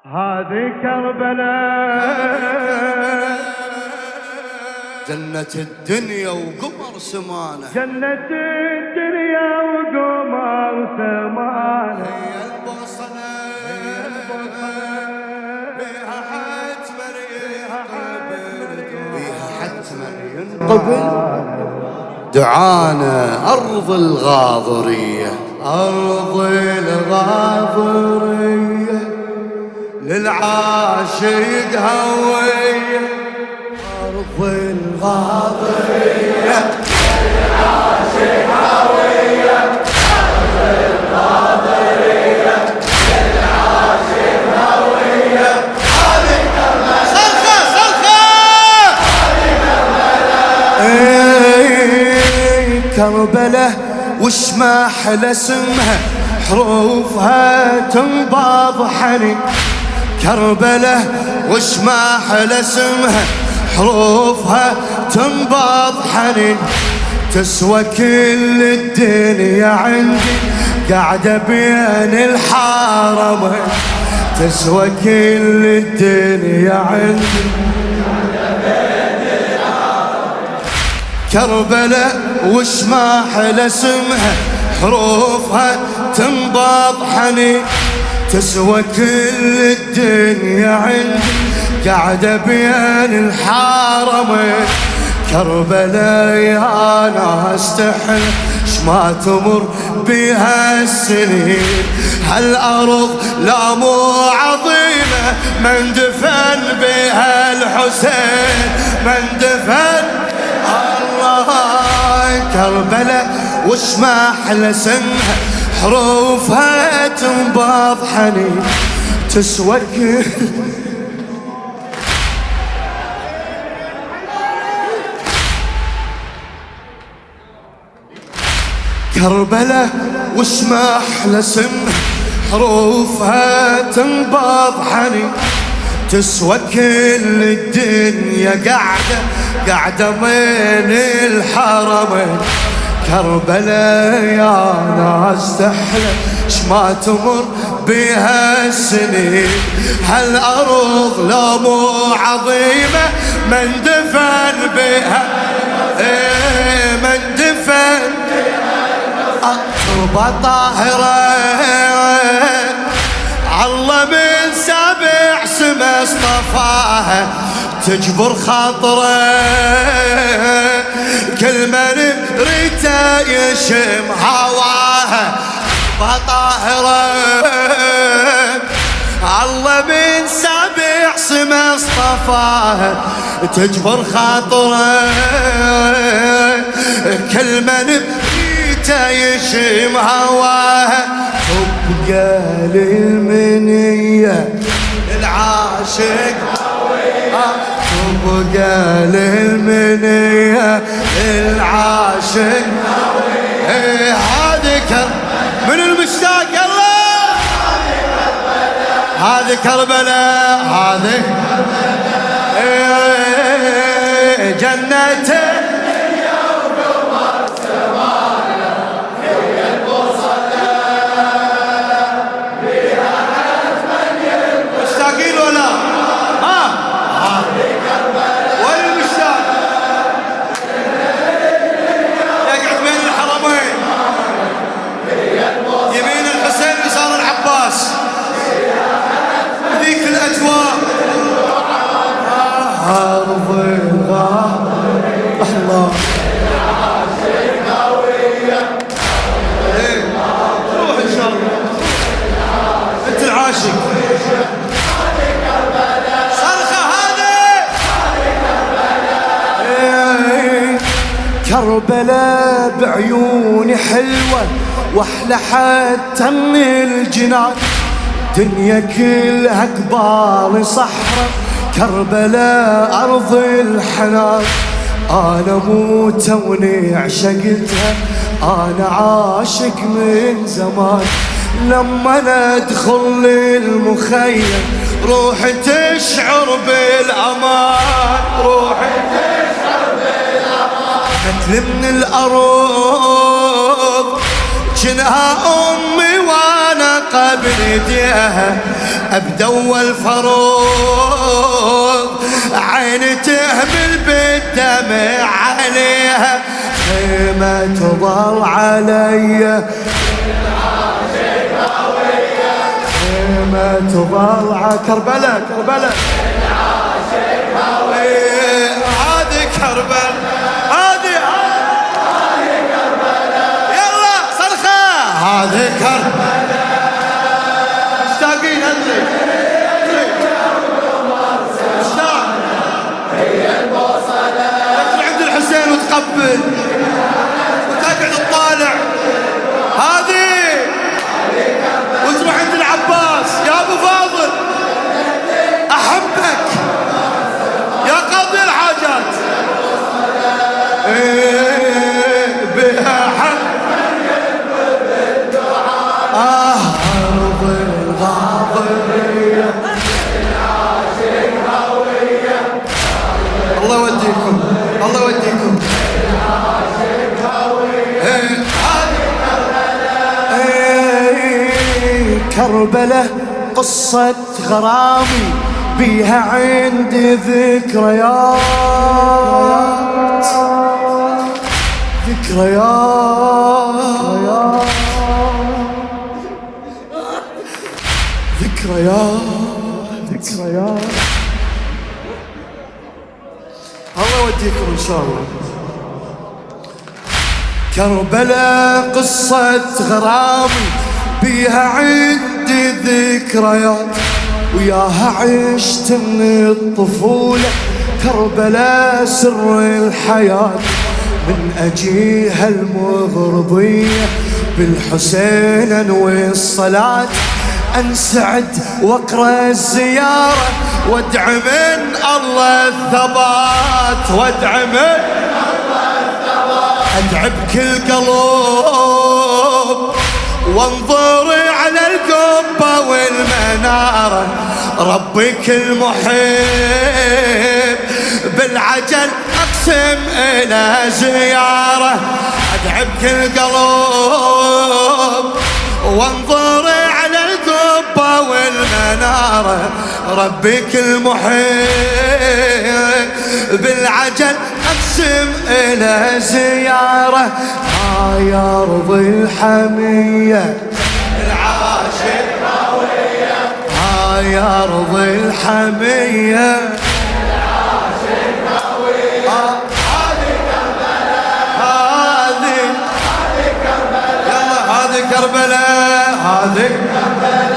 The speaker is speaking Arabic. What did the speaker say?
هذه كربلاء جنة الدنيا وقمر سمانة، جنة الدنيا وقمر سمانة. هي البوصلة بيها حتمر ينقبل دعانا أرض الغاضرية، أرض الغاضرية للعاشق هوية، أرض الغاضرية للعاشق هوية، أرض الغاضرية للعاشق هوية. هذه كربلاء صرخة صرخة، هذه كربلاء كربلاء وش ما أحلى اسمها، حروفها تنبض حنين. كربلاء وش ما أحلى اسمها، حروفها تنبض حنين. تسوى كل الدنيا عندي قاعدة بين الحرمين، تسوى كل الدنيا عندي قاعدة بين الحرمين. كربلاء وش ما أحلى اسمها، حروفها تنبض حنين. تسوى كل الدنيا عندي قاعدة بين الحرمين. كربلاء يا ناس تحلى شما تمر بها السنين، هالأرض لا مو عظيمة من دفن بها الحسين، من دفن الله. كربلاء وش ما أحلى سنها، حروفها تنبض حنين. تسوى كل كربلاء وش ما أحلى اسمها، حروفها تنبض حنين. تسوى كل الدنيا قاعدة بين الحرمين. كربلاء يا ناس تحلى شما تمر بها السنين، هالأرض لا مو عظيمة من دفن بها، من دفن تربة طاهرة. الله من سبع سما اصطفاها تجبر خاطره، كل من ريته يشم هواها تربة طاهرة. الله من سبع سما اصطفاها تجبر خاطره، كل من يشم هواها. تبقى للمنية للعاشق هوية، تبقى للمنية للعاشق هوية. هذه من المشتاق الله، هذه كربلاء، هذه جنة أرض الغاضرية. الله روح إن شاء الله أنت العاشق. صرخة هذه كربلاء بعيوني حلوة واحلى حتى من الجنان، دنيا كلها قبال صحراء. كربلاء أرض الحنان، أنا مو توني عشقتها، أنا عاشق من زمان. لما ندخل للمخيم روحي تشعر بالأمان، روحي تشعر بالأمان. مثل من الأرض جنها أمي وأنا قبل ايديها ابدو الفروض عين تهمل بالدمع عليها خيمة تظل علي خيمة تظل على كربلاء كربلاء هذه كربلاء هذه كربلاء يلا صرخة هذه كربلاء مشتاقين ادري مشتاق هي البوصلة تدخل عند الحسين وتقبل وتقعد تطالع هذه وتروح عند العباس يا ابو فاضل احبك يا قاضي الحاجات بها حق ارض الغاضبيه الله يوديكم الله يوديكم كربلة قصة غرامي بيها عندي ذكريات ذكريات ذكريات ذكريات الله يوديكم ان شاء الله كربلة قصة غرامي بيها عندي ذكريات وياها عشت من الطفولة كربلاء سر الحياة من أجيها المغربية بالحسين أنوي الصلاة أنسعد وأقرأ الزيارة وادعي من الله الثبات وادعي من الله الثبات أدعي بكل قلوب وانظري على القبة والمنارة ربك المحب بالعجل أقسم إلى زيارة أدعي بكل قلوب وانظري على القبة والمنارة ربك المحب بالعجل أقسم إلى زيارة يا أرض الحمية العاشق هوية يا أرض الحمية العاشق هوية هذه كربلاء هذه كربلاء يلا هذه كربلاء هذه كربلاء